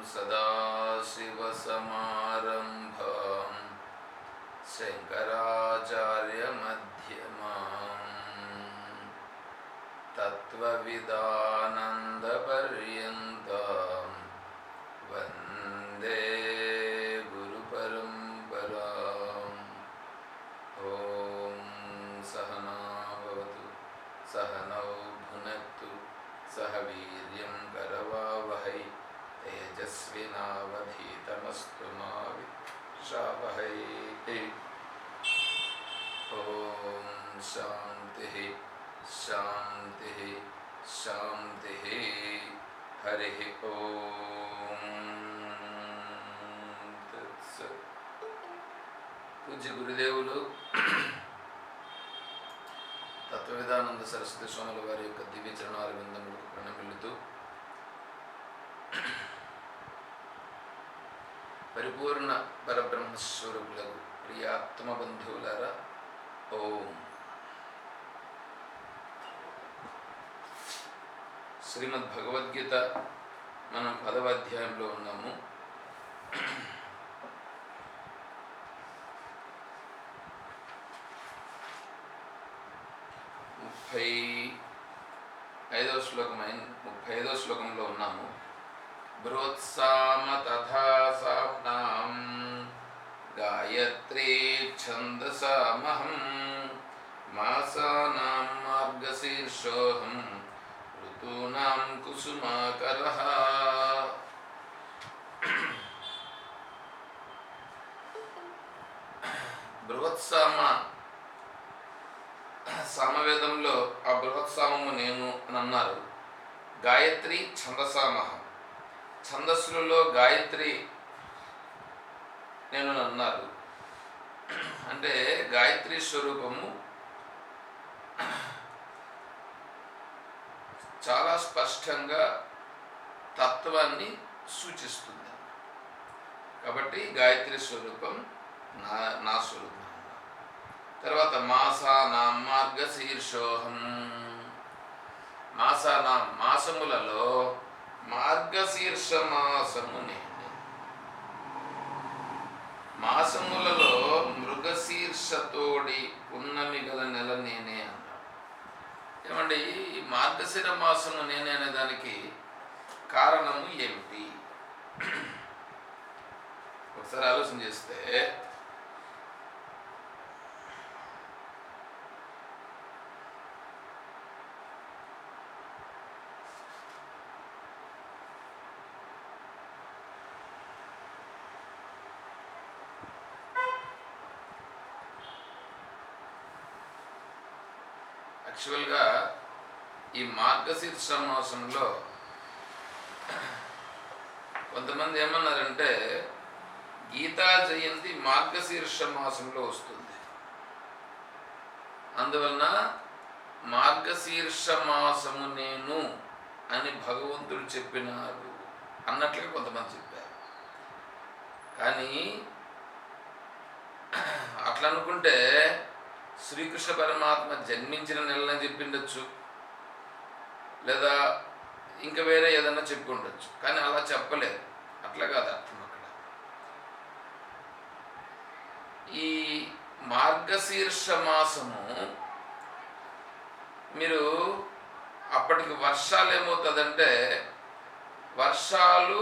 सदाशिवसमारम्भां शङ्कराचार्यमध्यमाम् तत्त्वविदानन्दपर्यन्तां वन्दे गुरुपरम्पराम्। ॐ सहना भवतु सहनौ भुनक्तु सह वीर्यं करवावहै तेजस्विनावधीतमस्तु मा विद्विषावहै। ॐ शान्तिः शान्तिः शान्तिः। हरिः ॐ तत्सत्। పూజ్య గురుదేవులు తత్వవిధానంద సరస్వతి స్వాముల వారి యొక్క దివ్య చరణాల విందములకు ప్రణమిల్లుతూ పరిపూర్ణ పరబ్రహ్మస్వరూపులకు ప్రియాత్మ బంధువులారా, ఓం. శ్రీమద్ భగవద్గీత మనం 10వ అధ్యాయంలో ఉన్నాము. ఐదవ శ్లోకంలో ఉన్నాము. బృహత్సామ తథా సామ్నాం గాయత్రీ ఛందసామహం మాసానాం మార్గశీర్షోహం ఋతూనాం కుసుమాకరః. బృహత్సామ సామవేదంలో ఆ బృహత్సామము నేను అని అన్నారు. గాయత్రి ఛందసామహం, ఛందస్సులలో గాయత్రి నేను అన్నారు. అంటే గాయత్రి స్వరూపము చాలా స్పష్టంగా తత్వాన్ని సూచిస్తుంది. కాబట్టి గాయత్రి స్వరూపం నా స్వరూపం. తర్వాత మాసానాం మార్గశీర్షోహం, మాసానాం మాసములలో మార్గశీర్ష మాసము నేను. మాసములలో మృగశీర్షతోడి పున్నమి గల నెల నేనే అన్నాడు. ఏమండి, ఈ మార్గశిర మాసము నేనే అనే దానికి కారణము ఏమిటి? ఒకసారి ఆలోచన చేస్తే యాక్చువల్గా ఈ మార్గశీర్ష మాసంలో కొంతమంది ఏమన్నారంటే గీతా జయంతి మార్గశీర్ష మాసంలో వస్తుంది, అందువలన మార్గశీర్ష మాసము నేను అని భగవంతుడు చెప్పినారు అన్నట్లుగా కొంతమంది చెప్పారు. కానీ అట్లా అనుకుంటే శ్రీకృష్ణ పరమాత్మ జన్మించిన నెలనే చెప్పిండొచ్చు, లేదా ఇంకా వేరే ఏదన్నా చెప్పి ఉండొచ్చు. కానీ అలా చెప్పలేదు. అట్లా కాదు అర్థం. అక్కడ ఈ మార్గశీర్ష మాసము మీరు అప్పటికి వర్షాలు ఏమవుతుందంటే వర్షాలు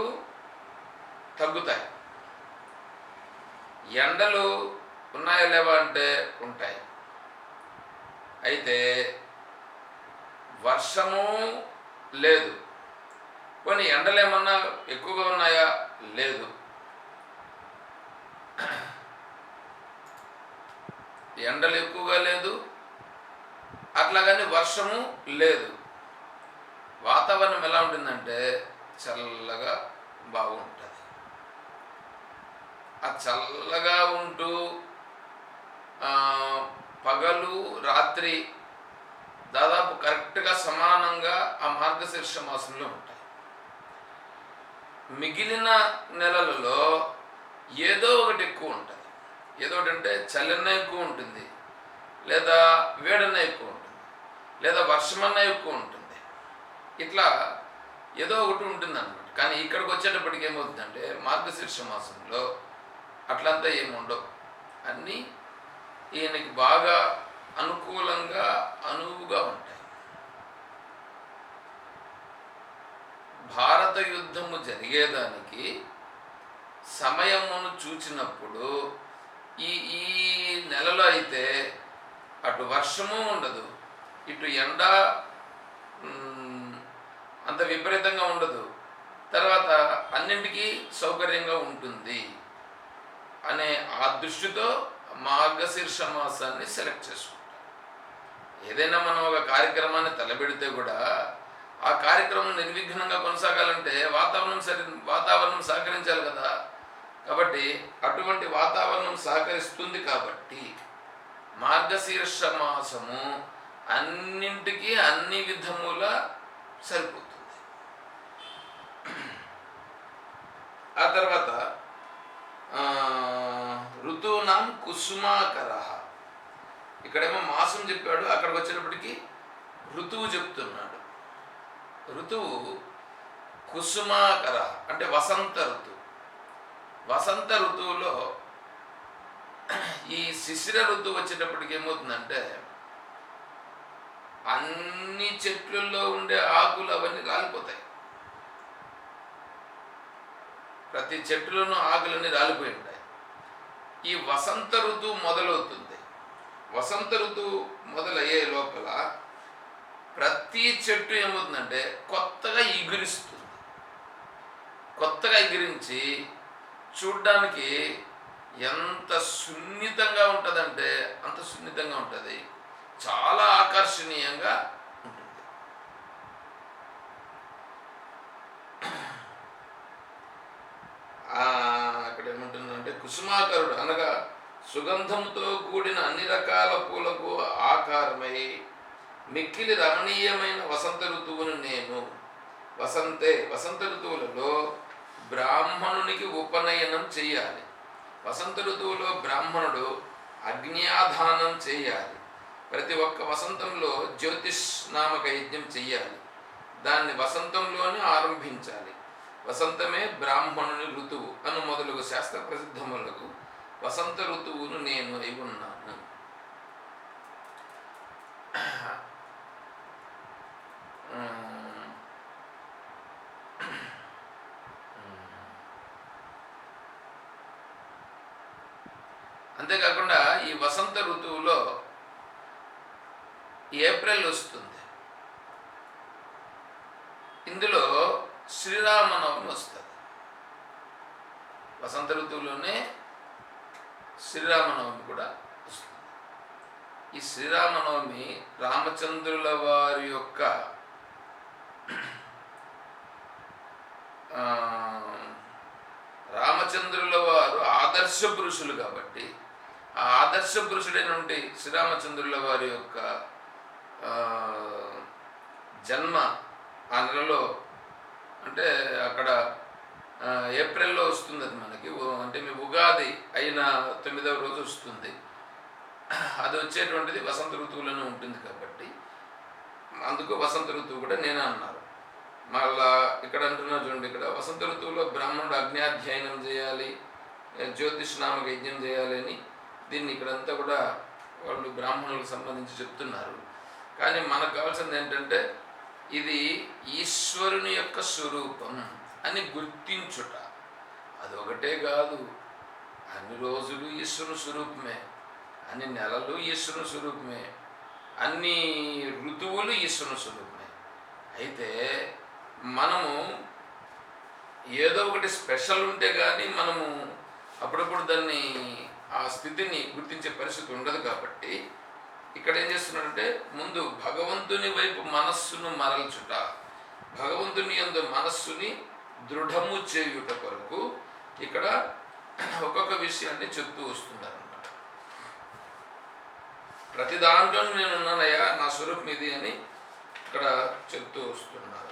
తగ్గుతాయి, ఎండలు ఉన్నాయా లేవా అంటే ఉంటాయి. అయితే వర్షము లేదు, పోనీ ఎండలు ఏమన్నా ఎక్కువగా ఉన్నాయా? లేదు. ఎండలు ఎక్కువగా లేదు, అట్లాగని వర్షము లేదు. వాతావరణం ఎలా ఉంటుందంటే చల్లగా బాగుంటుంది. ఆ చల్లగా ఉంటూ పగలు రాత్రి దాదాపు కరెక్ట్గా సమానంగా ఆ మార్గశీర్ష మాసంలో ఉంటాయి. మిగిలిన నెలలలో ఏదో ఒకటి ఎక్కువ ఉంటుంది. ఏదో ఒకటి అంటే చల్లన్న ఎక్కువ ఉంటుంది, లేదా వేడన్న ఎక్కువ ఉంటుంది, లేదా వర్షమన్న ఎక్కువ ఉంటుంది. ఇట్లా ఏదో ఒకటి ఉంటుంది అన్నమాట. కానీ ఇక్కడికి వచ్చేటప్పటికి ఏమవుతుందంటే మార్గశీర్ష మాసంలో అట్లంతా ఏముండవు. అన్నీ ఈయనకి బాగా అనుకూలంగా అనువుగా ఉంటాయి. భారత యుద్ధము జరిగేదానికి సమయమును చూచినప్పుడు ఈ ఈ నెలలో అయితే అటు వర్షము ఉండదు, ఇటు ఎండ అంత విపరీతంగా ఉండదు, తర్వాత అన్నింటికీ సౌకర్యంగా ఉంటుంది అనే ఆ దృష్టితో మార్గశీర్ష మాసాన్ని సెలెక్ట్ చేసుకుంటాం. ఏదైనా మనం ఒక కార్యక్రమాన్ని తలపెడితే కూడా ఆ కార్యక్రమం నిర్విఘ్నంగా కొనసాగాలంటే వాతావరణం సహకరించాలి కదా. కాబట్టి అటువంటి వాతావరణం సహకరిస్తుంది కాబట్టి మార్గశీర్ష మాసము అన్నింటికీ అన్ని విధముల సరిపోతుంది. ఆ తర్వాత ఋతువునాం కుసుమాకర. ఇక్కడేమో మాసం చెప్పాడు, అక్కడికి వచ్చేటప్పటికి ఋతువు చెప్తున్నాడు. ఋతువు కుసుమాకర అంటే వసంత ఋతువు. వసంత ఋతువులో ఈ శిశిర ఋతువు వచ్చేటప్పటికి ఏమవుతుందంటే అన్ని చెట్లలో ఉండే ఆకులు అవన్నీ రాలిపోతాయి. ప్రతి చెట్టులోనూ ఆకులన్నీ రాలిపోయి ఉంటాయి. ఈ వసంత ఋతువు మొదలవుతుంది. వసంత ఋతువు మొదలయ్యే లోపల ప్రతి చెట్టు ఏమవుతుందంటే కొత్తగా ఎగిరిస్తుంది. కొత్తగా ఎగిరించి చూడ్డానికి ఎంత సున్నితంగా ఉంటుందంటే అంత సున్నితంగా ఉంటుంది, చాలా ఆకర్షణీయంగా ఉంటుంది. అక్కడ ఏముంటుందంటే కుసుమాకరుడు అనగా సుగంధంతో కూడిన అన్ని రకాల పూలకు ఆకారమై మిక్కిలి రమణీయమైన వసంత ఋతువును నేను. వసంత ఋతువులలో బ్రాహ్మణునికి ఉపనయనం చేయాలి. వసంత ఋతువులో బ్రాహ్మణుడు అగ్న్యాధానం చేయాలి. ప్రతి ఒక్క వసంతంలో జ్యోతిష్ నామక యజ్ఞం చెయ్యాలి. దాన్ని వసంతంలోనే ఆరంభించాలి. వసంతమే బ్రాహ్మణుని ఋతువు అను మొదలగు శాస్త్ర ప్రసిద్ధములకు వసంత ఋతువును నేను అయి ఉన్నాను. అంతేకాకుండా ఈ వసంత ఋతువులో ఏప్రిల్ వస్తుంది. ఇందులో శ్రీరామనవమి వస్తుంది. వసంత ఋతువులోనే శ్రీరామనవమి కూడా వస్తుంది. ఈ శ్రీరామనవమి రామచంద్రుల వారి యొక్క రామచంద్రుల వారు ఆదర్శ పురుషులు కాబట్టి ఆ ఆదర్శ పురుషుడైనటువంటి శ్రీరామచంద్రుల వారి యొక్క జన్మ ఆ నెలలో అంటే అక్కడ ఏప్రిల్లో వస్తుంది. అది మనకి అంటే మీ ఉగాది అయిన 9వ రోజు వస్తుంది. అది వచ్చేటువంటిది వసంత ఋతువులోనే ఉంటుంది కాబట్టి అందుకు వసంత ఋతువు కూడా నేనే అన్నారు. మళ్ళా ఇక్కడ అంటున్నారు చూడండి, ఇక్కడ వసంత ఋతువులో బ్రాహ్మణుడు అగ్న్యాధ్యయనం చేయాలి, జ్యోతిష్ నామక యజ్ఞం చేయాలి అని దీన్ని ఇక్కడంతా కూడా వాళ్ళు బ్రాహ్మణులకు సంబంధించి చెప్తున్నారు. కానీ మనకు కావాల్సింది ఏంటంటే ఇది ఈశ్వరుని యొక్క స్వరూపం అని గుర్తించుట. అదొకటే కాదు, అన్ని రోజులు ఈశ్వరుని స్వరూపమే, అన్ని నెలలు ఈశ్వరుని స్వరూపమే, అన్ని ఋతువులు ఈశ్వరుని స్వరూపమే. అయితే మనము ఏదో ఒకటి స్పెషల్ ఉంటే కానీ మనము అప్పుడప్పుడు దాన్ని ఆ స్థితిని గుర్తించే పరిస్థితి ఉండదు. కాబట్టి ఇక్కడ ఏం చేస్తున్నాడంటే ముందు భగవంతుని వైపు మనస్సును మరల్చుట, భగవంతుని యందు మనస్సుని దృఢము చేయుట కొరకు ఇక్కడ ఒక్కొక్క విషయాన్ని చెప్తూ వస్తున్నారన్నమాట. ప్రతి దాంట్లో నేనున్నానయ్యా, నా స్వరూపం ఇది అని ఇక్కడ చెప్తూ వస్తున్నారు.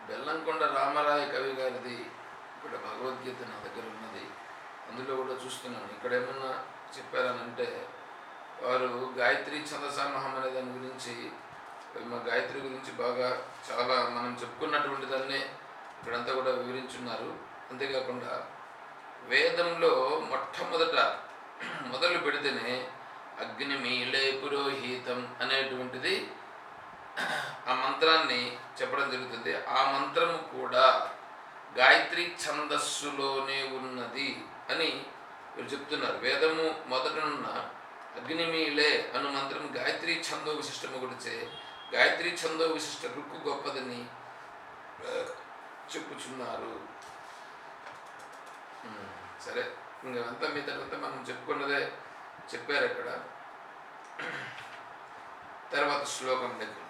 బెల్లంకొండ రామరాయ కవి గారిది ఇక్కడ భగవద్గీత నా దగ్గర ఉన్నది. అందులో కూడా చూస్తున్నాను. ఇక్కడ ఏమన్నా చెప్పారనంటే వారు గాయత్రి ఛందసామహం అనే దాని గురించి, మా గాయత్రి గురించి బాగా చాలా మనం చెప్పుకున్నటువంటి దాన్నే ఇక్కడంతా కూడా వివరించున్నారు. అంతేకాకుండా వేదంలో మొట్టమొదట మొదలు పెడితేనే అగ్నిమీళే పురోహితం అనేటువంటిది ఆ మంత్రాన్ని చెప్పడం జరుగుతుంది. ఆ మంత్రము కూడా గాయత్రి ఛందస్సులోనే ఉన్నది అని వీరు చెప్తున్నారు. వేదము మొదటనున్న అగ్నిమీళే అను మంత్రం గాయత్రి ఛందో విశిష్టము గురించే, గాయత్రి ఛందో విశిష్ట రుక్కు గొప్పదని చెప్పుచున్నారు. సరే, ఇంకంతా మీ తర్వాత మనం చెప్పుకున్నదే చెప్పారు ఇక్కడ. తర్వాత శ్లోకం దగ్గర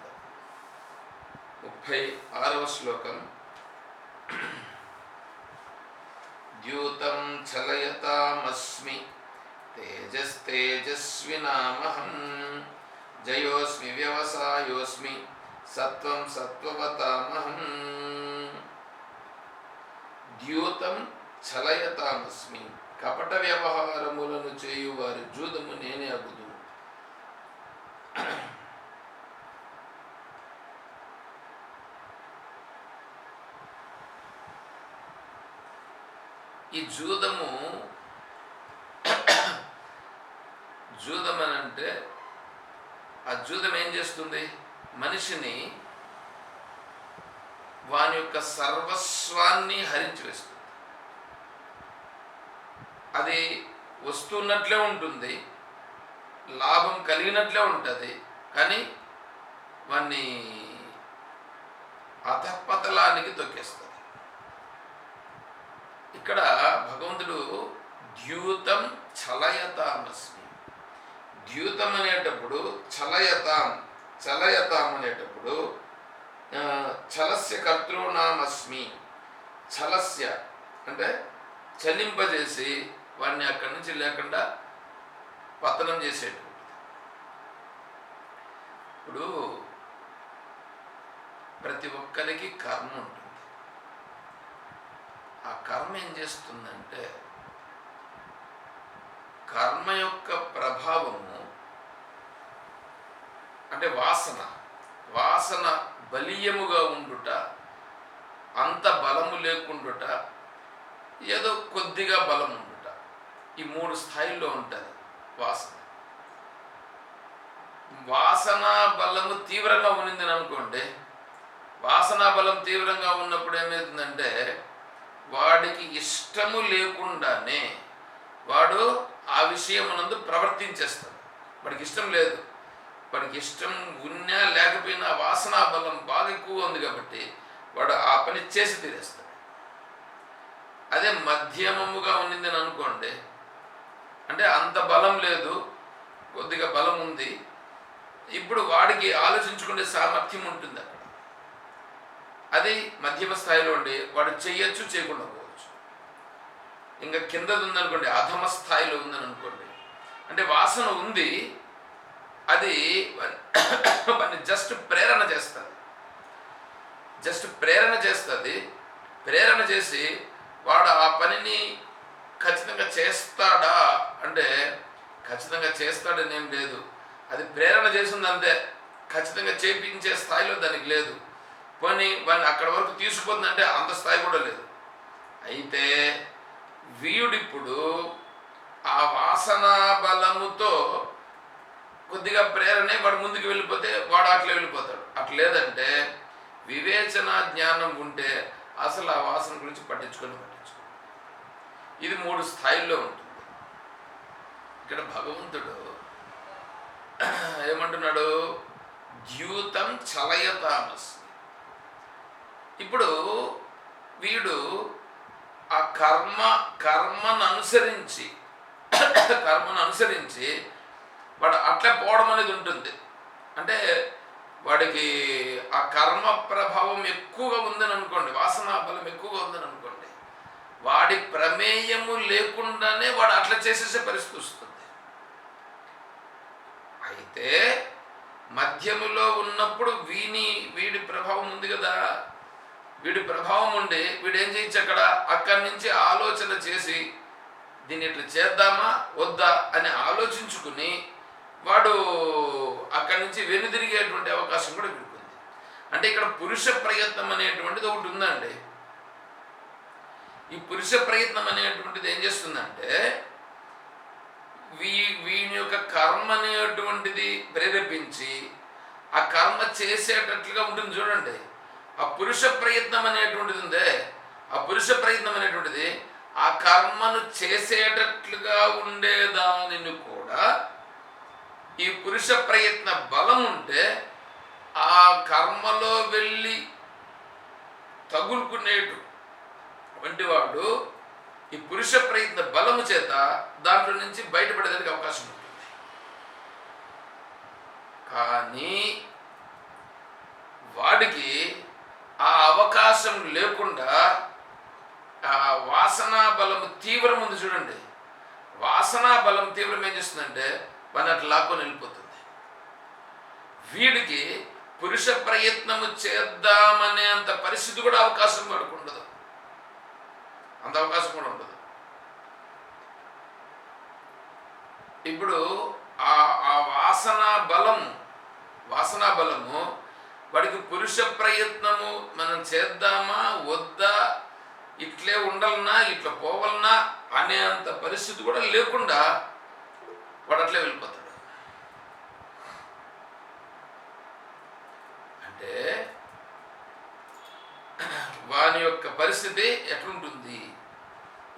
36వ శ్లోకం. ద్యూతం చలయతామస్మి తేజస్తేజస్వినామహం జయోస్మి వ్యవసాయోస్మి సత్వం సత్వవతామహం. ద్యూతం చలయతామస్మి, కపట వ్యవహారములను చేయువారి జూదము నేనే అగుదు. ఈ జూదము అని అంటే ఆ జూదం ఏం చేస్తుంది? మనిషిని వాని యొక్క సర్వస్వాన్ని హరించి వేస్తుంది. అది వస్తున్నట్లే ఉంటుంది, లాభం కలిగినట్లే ఉంటుంది, కానీ వాన్ని అధపతలానికి తొక్కేస్తుంది. ఇక్కడ భగవంతుడు ద్యూతం చలయతామస్మి, ద్యూతం అనేటప్పుడు చలయతాం అనేటప్పుడు చలస్య కర్తృనామస్మి. చలస్య అంటే చలింపజేసి వాడిని అక్కడి నుంచి లేకుండా పతనం చేసేటువంటి. ఇప్పుడు ప్రతి ఒక్కరికి కర్మ ఉంటుంది. ఆ కర్మ ఏం చేస్తుందంటే, కర్మ యొక్క ప్రభావము అంటే వాసన బలీయముగా ఉండుట, అంత బలము లేకుండుట, ఏదో కొద్దిగా బలం ఉండుట, ఈ 3 స్థాయిల్లో ఉంటుంది వాసన బలము తీవ్రంగా ఉన్నిందని అనుకోండి. వాసనా బలం తీవ్రంగా ఉన్నప్పుడు ఏమవుతుందంటే, వాడికి ఇష్టము లేకుండానే వాడు ఆ విషయమునందు ప్రవర్తించేస్తాడు. వాడికి ఇష్టం లేదు, వాడికి ఇష్టం ఉన్నా లేకపోయినా వాసనా బలం బాగా ఎక్కువగా ఉంది కాబట్టి వాడు ఆ పని చేసి తీరేస్తాడు. అదే మధ్యమముగా ఉన్నిందని అనుకోండి, అంటే అంత బలం లేదు, కొద్దిగా బలం ఉంది, ఇప్పుడు వాడికి ఆలోచించుకునే సామర్థ్యం ఉంటుంది అక్కడ. అది మధ్యమ స్థాయిలో ఉండి వాడు చెయ్యొచ్చు, చేయకుండా పోవచ్చు. ఇంకా కిందది ఉందనుకోండి, అధమ స్థాయిలో ఉందని అనుకోండి, అంటే వాసన ఉంది, అది వాడిని జస్ట్ ప్రేరణ చేస్తుంది. ప్రేరణ చేసి వాడు ఆ పనిని ఖచ్చితంగా చేస్తాడా అంటే ఖచ్చితంగా చేస్తాడని ఏం లేదు. అది ప్రేరణ చేసింది అంతే, ఖచ్చితంగా చేపించే స్థాయిలో దానికి లేదు. పోనీ వాడిని అక్కడి వరకు తీసుకుపోతుందంటే అంత స్థాయి కూడా లేదు. అయితే వీడిప్పుడు ఆ వాసనా బలముతో కొద్దిగా ప్రేరణే వాడు ముందుకు వెళ్ళిపోతే వాడు అట్లా వెళ్ళిపోతాడు. అట్లా లేదంటే వివేచన జ్ఞానం ఉంటే అసలు ఆ వాసన గురించి పట్టించుకొని ఇది 3 స్థాయిల్లో ఉంటుంది. ఇక్కడ భగవంతుడు ఏమంటున్నాడు, ద్యూతం చలయతామస్. ఇప్పుడు వీడు ఆ కర్మను అనుసరించి వాడు అట్లా పోవడం అనేది ఉంటుంది. అంటే వాడికి ఆ కర్మ ప్రభావం ఎక్కువగా ఉందని అనుకోండి, వాసనా బలం ఎక్కువగా ఉందని అనుకోండి, వాడి ప్రమేయము లేకుండానే వాడు అట్లా చేసేసే పరిస్థితి వస్తుంది. అయితే మధ్యములో ఉన్నప్పుడు వీడి ప్రభావం ఉంది కదా, వీడి ప్రభావం ఉండి వీడేం చేయొచ్చు, అక్కడి నుంచి ఆలోచన చేసి దీన్ని ఇట్లా చేద్దామా వద్దా అని ఆలోచించుకుని వాడు అక్కడి నుంచి వెనుదిరిగేటువంటి అవకాశం కూడా వీడుకుంది. అంటే ఇక్కడ పురుష ప్రయత్నం అనేటువంటిది ఒకటి ఉందండి. ఈ పురుష ప్రయత్నం అనేటువంటిది ఏం చేస్తుందంటే, వీని యొక్క కర్మ అనేటువంటిది ప్రేరేపించి ఆ కర్మ చేసేటట్లుగా ఉంటుంది. చూడండి, ఆ పురుష ప్రయత్నం అనేటువంటిది ఉందే, ఆ పురుష ప్రయత్నం అనేటువంటిది ఆ కర్మను చేసేటట్లుగా ఉండేదానిని కూడా ఈ పురుష ప్రయత్న బలం ఉంటే ఆ కర్మలో వెళ్ళి తగులుకునేటు వంటి వాడు ఈ పురుష ప్రయత్న బలము చేత దాంట్లో నుంచి బయటపడేదానికి అవకాశం ఉంటుంది. కానీ వాడికి ఆ అవకాశం లేకుండా ఆ వాసనా బలము తీవ్రం ఉంది. చూడండి, వాసనా బలం తీవ్రం ఏం చేస్తుందంటే వాడిని అట్లా లాక్కొని వెళ్ళిపోతుంది. వీడికి పురుష ప్రయత్నము చేద్దామనే అంత పరిస్థితి కూడా అవకాశం వాడికి ఉండదు, అంత అవకాశం కూడా ఉండదు. ఇప్పుడు ఆ వాసనా బలము వాడికి పురుష ప్రయత్నము మనం చేద్దామా వద్దా, ఇట్లే ఉండాలన్నా ఇట్లా పోవాలన్నా అనే అంత పరిస్థితి కూడా లేకుండా వాడు అట్లే వెళ్ళిపోతాడు. అంటే వాని యొక్క పరిస్థితి ఎట్లుంటుంది,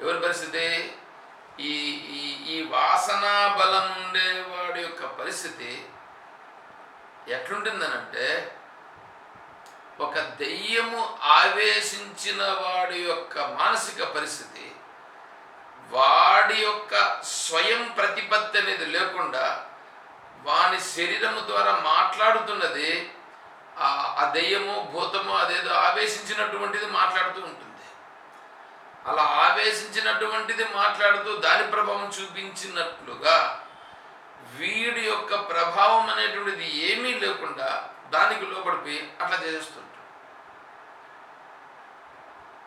ఎవరి పరిస్థితి, ఈ వాసనా బలం ఉండేవాడి యొక్క పరిస్థితి ఎట్లుంటుందనంటే, ఒక దెయ్యము ఆవేశించిన వాడి యొక్క మానసిక పరిస్థితి, వాడి యొక్క స్వయం ప్రతిపత్తి అనేది లేకుండా వాని శరీరము ద్వారా మాట్లాడుతున్నది ఆ దెయ్యము భూతము అదేదో ఆవేశించినటువంటిది మాట్లాడుతూ ఉంటుంది. అలా ఆవేశించినటువంటిది మాట్లాడుతూ దాని ప్రభావం చూపించినట్లుగా వీడి యొక్క ప్రభావం అనేటువంటిది ఏమీ లేకుండా దానికి లోపడిపోయి అట్లా చేస్తుంటాడు.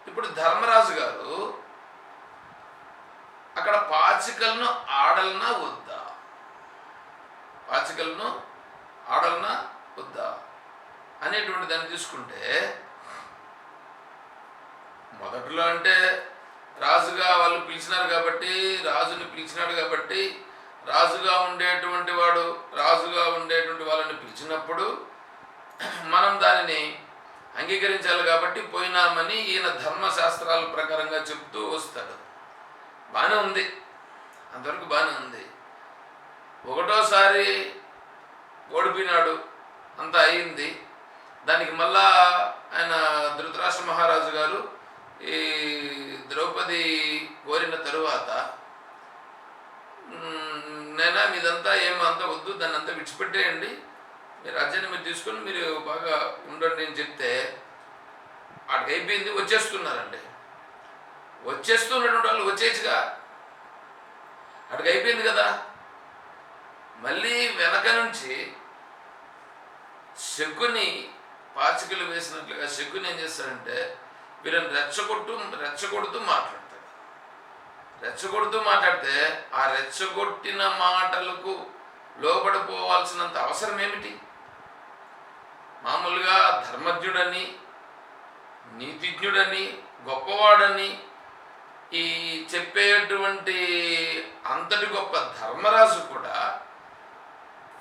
ఇప్పుడు ధర్మరాజు గారు అక్కడ పాచికలను ఆడలనా వద్దా, పాచికలను ఆడలనా వద్దా అనేటువంటి దాన్ని తీసుకుంటే, మొదట్లో అంటే రాజుగా వాళ్ళు పిలిచినారు కాబట్టి, రాజుని పిలిచినాడు కాబట్టి, రాజుగా ఉండేటువంటి వాళ్ళని పిలిచినప్పుడు మనం దానిని అంగీకరించాలి కాబట్టి పోయినామని ఈయన ధర్మశాస్త్రాల ప్రకారంగా చెప్తూ వస్తాడు. బాగానే ఉంది, అంతవరకు బాగానే ఉంది. ఒకటోసారి ఓడిపోయినాడు, అంతా అయింది. దానికి మళ్ళా ఆయన ధృతరాష్ట్ర మహారాజు గారు ఈ ద్రౌపది కోరిన తరువాత, నైనా మీదంతా ఏమంతా వద్దు, దాన్ని అంతా విడిచిపెట్టేయండి, మీ రాజ్యాన్ని మీరు తీసుకొని మీరు బాగా ఉండండి అని చెప్తే అక్కడికి అయిపోయింది. వచ్చేస్తున్నారండి. వచ్చేస్తున్నటువంటి వాళ్ళు వచ్చేయచ్చుగా, అక్కడికి అయిపోయింది కదా. మళ్ళీ వెనక నుంచి శకుని పాచికలు వేసినట్లుగా శకుని ఏం చేస్తాడంటే వీళ్ళని రెచ్చగొడుతూ మాట్లాడితే ఆ రెచ్చగొట్టిన మాటలకు లోబడిపోవాల్సినంత అవసరం ఏమిటి? మామూలుగా ధర్మజ్ఞుడని, నీతిజ్ఞుడని, గొప్పవాడని ఈ చెప్పేటువంటి అంతటి గొప్ప ధర్మరాజు కూడా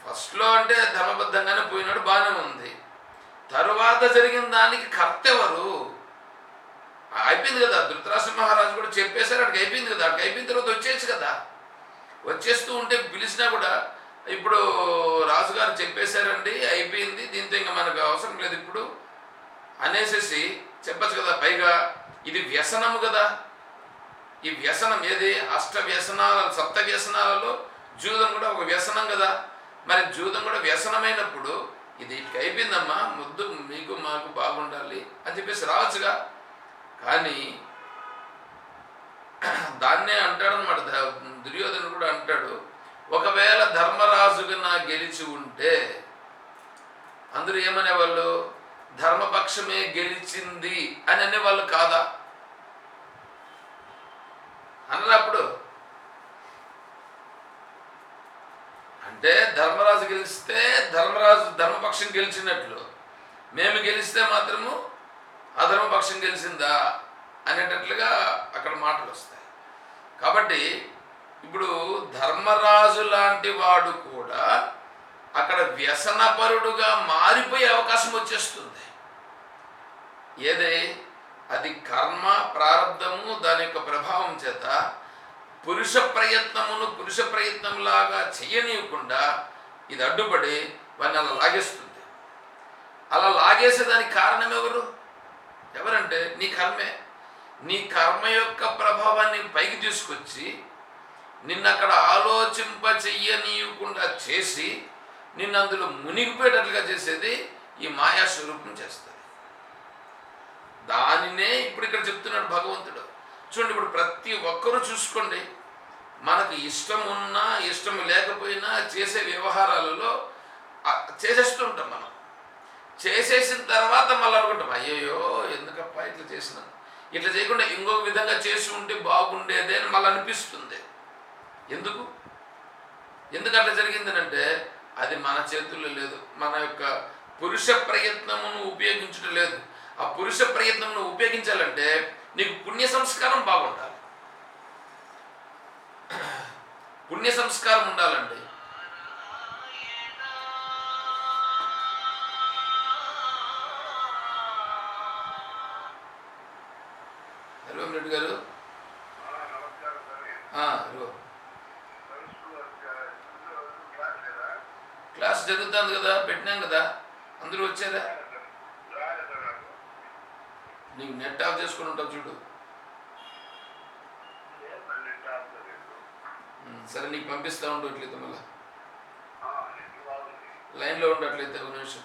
ఫస్ట్లో అంటే ధర్మబద్ధంగానే పోయినాడు, బాగానే ఉంది. తరువాత జరిగిన దానికి కర్త ఎవరు? అయిపోయింది కదా. ధృతరాష్ట్ర మహారాజు కూడా చెప్పేశారు, అక్కడికి అయిపోయింది కదా. అక్కడికి అయిపోయిన తర్వాత వచ్చేయచ్చు కదా. వచ్చేస్తూ ఉంటే పిలిచినా కూడా ఇప్పుడు రాజుగారు చెప్పేశారండి, అయిపోయింది, దీంతో ఇంకా మనకు అవసరం లేదు ఇప్పుడు అనేసి చెప్పచ్చు కదా. పైగా ఇది వ్యసనము కదా. ఈ వ్యసనం ఏది? సప్త వ్యసనాలలో జూదం కూడా ఒక వ్యసనం కదా. మరి జూదం కూడా వ్యసనమైనప్పుడు ఇది ఇటుకి అయిపోయిందమ్మా, ముద్దు మీకు మాకు బాగుండాలి అని చెప్పేసి రావచ్చుగా. కానీ దాన్నే అంటాడనమాట దుర్యోధనుడు కూడా అంటాడు, ఒకవేళ ధర్మరాజుగా నా గెలిచి ఉంటే అందరూ ఏమనేవాళ్ళు? ధర్మపక్షమే గెలిచింది అని అనేవాళ్ళు కాదా? అన్నప్పుడు అంటే ధర్మరాజు గెలిస్తే ధర్మపక్షం గెలిచినట్లు, మేము గెలిస్తే మాత్రము అధర్మపక్షం గెలిచిందా అనేటట్లుగా అక్కడ మాటలు వస్తాయి. కాబట్టి ఇప్పుడు ధర్మరాజు లాంటి వాడు కూడా అక్కడ వ్యసనపరుడుగా మారిపోయే అవకాశం వచ్చేస్తుంది. ఏదే అది కర్మ ప్రారంధము, దాని యొక్క ప్రభావం చేత పురుష ప్రయత్నంలాగా చేయనీయకుండా ఇది అడ్డుపడి వాడిని అలా లాగేస్తుంది. అలా లాగేసేదానికి కారణం ఎవరంటే నీ కర్మే. నీ కర్మ యొక్క ప్రభావాన్ని పైకి తీసుకొచ్చి నిన్ను అక్కడ ఆలోచింప చెయ్యనీయకుండా చేసి నిన్ను అందులో మునిగిపోయేటట్లుగా చేసేది ఈ మాయా స్వరూపం చేస్తుంది. దానినే ఇప్పుడు ఇక్కడ చెప్తున్నాడు భగవంతుడు. చూడండి, ఇప్పుడు ప్రతి ఒక్కరూ చూసుకోండి, మనకు ఇష్టం ఉన్నా ఇష్టం లేకపోయినా చేసే వ్యవహారాలలో చేసేస్తుంటాం. మనం చేసేసిన తర్వాత మళ్ళీ అనుకుంటాం, అయ్యయ్యో ఎందుకప్పా ఇట్లా చేసినాను, ఇట్లా చేయకుండా ఇంకొక విధంగా చేసి ఉంటే బాగుండేదే అని మళ్ళీ అనిపిస్తుంది. ఎందుకు అట్లా జరిగిందనంటే అది మన చేతుల్లో లేదు. మన యొక్క పురుష ప్రయత్నమును ఉపయోగించడం లేదు. ఆ పురుష ప్రయత్నమును ఉపయోగించాలంటే నీకు పుణ్య సంస్కారం బాగుండాలి. పుణ్య సంస్కారం ఉండాలండి. హలో రెడ్డి గారు. క్లాస్ జరుగుతుంది కదా, పెట్టినాం కదా, అందరూ వచ్చారా? నీకు నెట్ ఆఫ్ చేసుకుని ఉంటావు చూడు. సరే నీకు పంపిస్తూ ఉండు. అట్లయితే మళ్ళీ లైన్లో ఉండట్లయితే ఒక నిమిషం.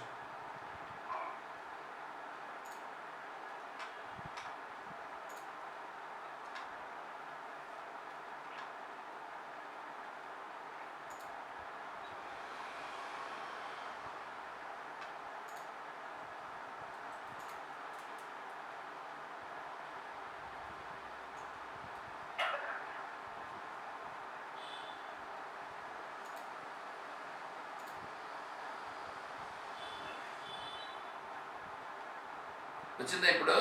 వచ్చిందా ఇప్పుడు?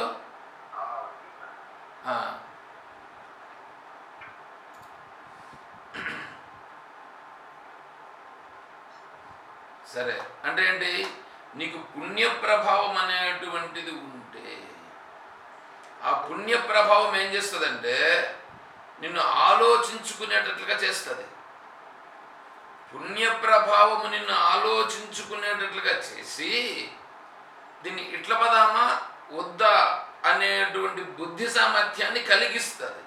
సరే, అంటే ఏంటి? నీకు పుణ్య ప్రభావం అనేటువంటిది ఉంటే ఆ పుణ్య ప్రభావం ఏం చేస్తుందంటే నిన్ను ఆలోచించుకునేటట్లుగా చేస్తుంది. పుణ్య ప్రభావము నిన్ను ఆలోచించుకునేటట్లుగా చేసి దీన్ని ఇట్ల పదామా వద్దా అనేటువంటి బుద్ధి సామర్థ్యాన్ని కలిగిస్తుంది.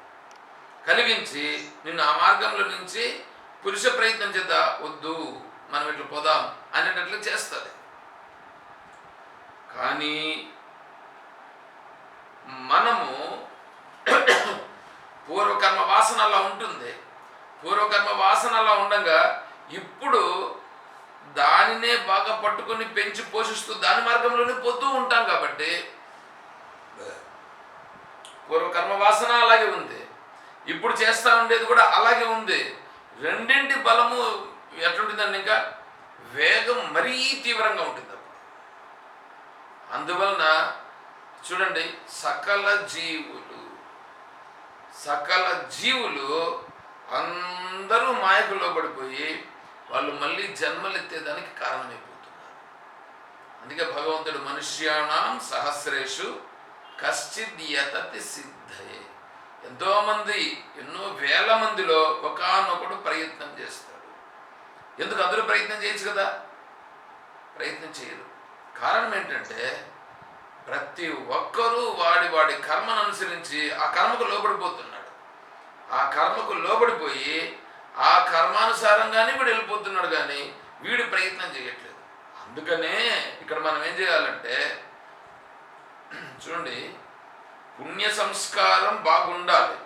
కలిగించి నిన్ను ఆ మార్గంలో నుంచి పురుష ప్రయత్నం చేత వద్దు మనం ఇట్లా పోదాం అనేటట్లు చేస్తుంది. కానీ మనము పూర్వకర్మ వాసన అలా ఉంటుంది. పూర్వకర్మ వాసన అలా ఉండగా ఇప్పుడు దానినే బాగా పట్టుకొని పెంచి పోషిస్తూ దాని మార్గంలోనే పోతూ ఉంటాం. కాబట్టి పూర్వకర్మ వాసన అలాగే ఉంది, ఇప్పుడు చేస్తూ ఉండేది కూడా అలాగే ఉంది. రెండింటి బలము ఎట్లుంటుందండి? ఇంకా వేగం మరీ తీవ్రంగా ఉంటుంది. అందువలన చూడండి, సకల జీవులు అందరూ మాయకు లోబడిపోయి వాళ్ళు మళ్ళీ జన్మలెత్తేదానికి కారణమైపోతున్నారు. అందుకే భగవంతుడు మనుష్యాణం సహస్రేషు కశ్చిద్ యతతి సిద్ధయే. ఎంతోమంది, ఎన్నో వేల మందిలో ఒకానొకడు ప్రయత్నం చేస్తాడు. ఎందుకు అందరూ ప్రయత్నం చేయొచ్చు కదా? ప్రయత్నం చేయరు. కారణం ఏంటంటే ప్రతి ఒక్కరూ వాడి కర్మను అనుసరించి ఆ కర్మకు లోబడిపోతున్నాడు. ఆ కర్మకు లోబడిపోయి ఆ కర్మానుసారంగానే వీడు వెళ్ళిపోతున్నాడు, కానీ వీడు ప్రయత్నం చేయట్లేదు. అందుకనే ఇక్కడ మనం ఏం చేయాలంటే చూడండి, పుణ్య సంస్కారం బాగుండాలి.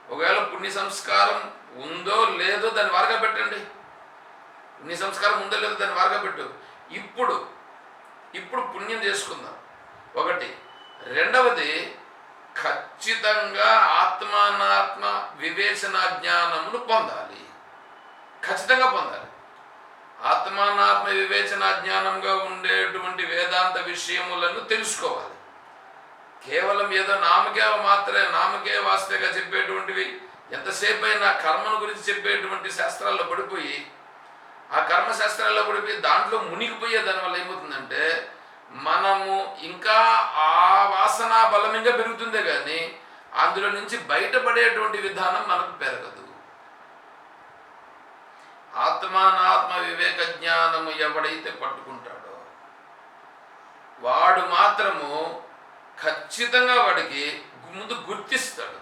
ఒకవేళ పుణ్య సంస్కారం ఉందో లేదో దాన్ని వారగా పెట్టండి. పుణ్య సంస్కారం ఉందో లేదో దాన్ని వారగా పెట్టు. ఇప్పుడు పుణ్యం చేసుకుందాం ఒకటి. రెండవది, ఖచ్చితంగా ఆత్మానాత్మ వివేచన జ్ఞానమును పొందాలి. ఖచ్చితంగా పొందాలి. ఆత్మానాత్మ వివేచన జ్ఞానంగా ఉండేటువంటి వేదాంత విషయములను తెలుసుకోవాలి. కేవలం ఏదో నామకే వాస్తేగా చెప్పేటువంటివి, ఎంతసేపు అయినా కర్మను గురించి చెప్పేటువంటి శాస్త్రాల్లో పడిపోయి ఆ కర్మశాస్త్రాల్లో పడిపోయి దాంట్లో మునిగిపోయే దానివల్ల ఏమవుతుందంటే మనము ఇంకా ఆ వాసన బలం ఇంకా పెరుగుతుందే కానీ అందులో నుంచి బయటపడేటువంటి విధానం మనకు పెరగదు. ఆత్మానాత్మ వివేక జ్ఞానము ఎవడైతే పట్టుకుంటాడో వాడు మాత్రము ఖచ్చితంగా వాడికి ముందు గుర్తిస్తాడు.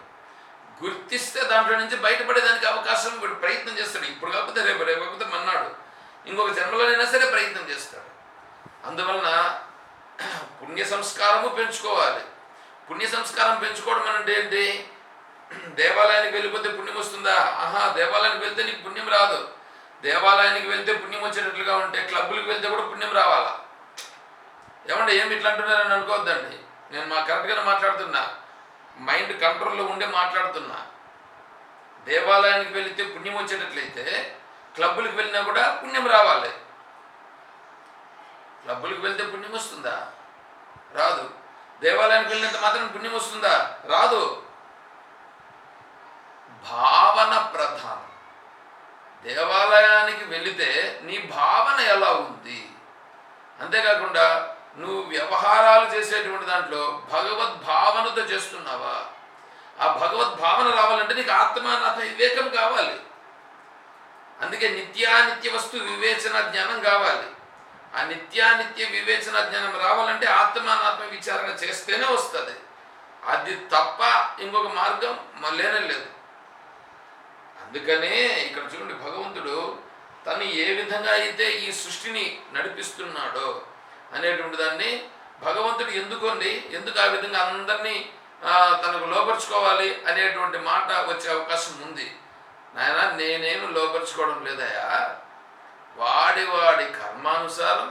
గుర్తిస్తే దాంట్లో నుంచి బయటపడేదానికి అవకాశం వీడు ప్రయత్నం చేస్తాడు. ఇప్పుడు కాకపోతే రేపు కాకపోతే మన్నాడు ఇంకొక జన్మలోనైనా సరే ప్రయత్నం చేస్తాడు. అందువలన పుణ్య సంస్కారము పెంచుకోవాలి. పుణ్య సంస్కారం పెంచుకోవడం అంటే ఏంటి? దేవాలయానికి వెళ్ళిపోతే పుణ్యం వస్తుందా? దేవాలయానికి వెళ్తే నీకు పుణ్యం రాదు. దేవాలయానికి వెళ్తే పుణ్యం వచ్చేటట్లుగా ఉంటే క్లబ్బులకు వెళ్తే కూడా పుణ్యం రావాలా? ఏమంటే ఏమి ఇట్లా అంటున్నారని అనుకోవద్దండి. నేను కరెక్ట్గానే మాట్లాడుతున్నా, మైండ్ కంట్రోల్లో ఉండే మాట్లాడుతున్నా. దేవాలయానికి వెళితే పుణ్యం వచ్చేటట్లయితే క్లబ్బులకు వెళ్ళినా కూడా పుణ్యం రావాలి. క్లబ్బులకు వెళ్తే పుణ్యం వస్తుందా? రాదు. దేవాలయానికి వెళ్ళినంత మాత్రం పుణ్యం వస్తుందా? రాదు. భావన ప్రధానం. దేవాలయానికి వెళితే నీ భావన ఎలా ఉంది, అంతేకాకుండా నువ్వు వ్యవహారాలు చేసేటువంటి దాంట్లో భగవద్భావనతో చేస్తున్నావా? ఆ భగవద్భావన రావాలంటే నీకు ఆత్మానాత్మ వివేకం కావాలి. అందుకే నిత్యానిత్య వస్తు వివేచన జ్ఞానం కావాలి. ఆ నిత్యానిత్య వివేచన జ్ఞానం రావాలంటే ఆత్మానాత్మ విచారణ చేస్తేనే వస్తుంది. అది తప్ప ఇంకొక మార్గం లేనే లేదు. అందుకనే ఇక్కడ చూడండి, భగవంతుడు తను ఏ విధంగా అయితే ఈ సృష్టిని నడిపిస్తున్నాడో అనేటువంటి దాన్ని భగవంతుడు ఎందుకు ఆ విధంగా అందరినీ తనకు లోపరుచుకోవాలి అనేటువంటి మాట వచ్చే అవకాశం ఉంది. నాయన, నేనేమి లోపరుచుకోవడం లేదయా, వాడి కర్మానుసారం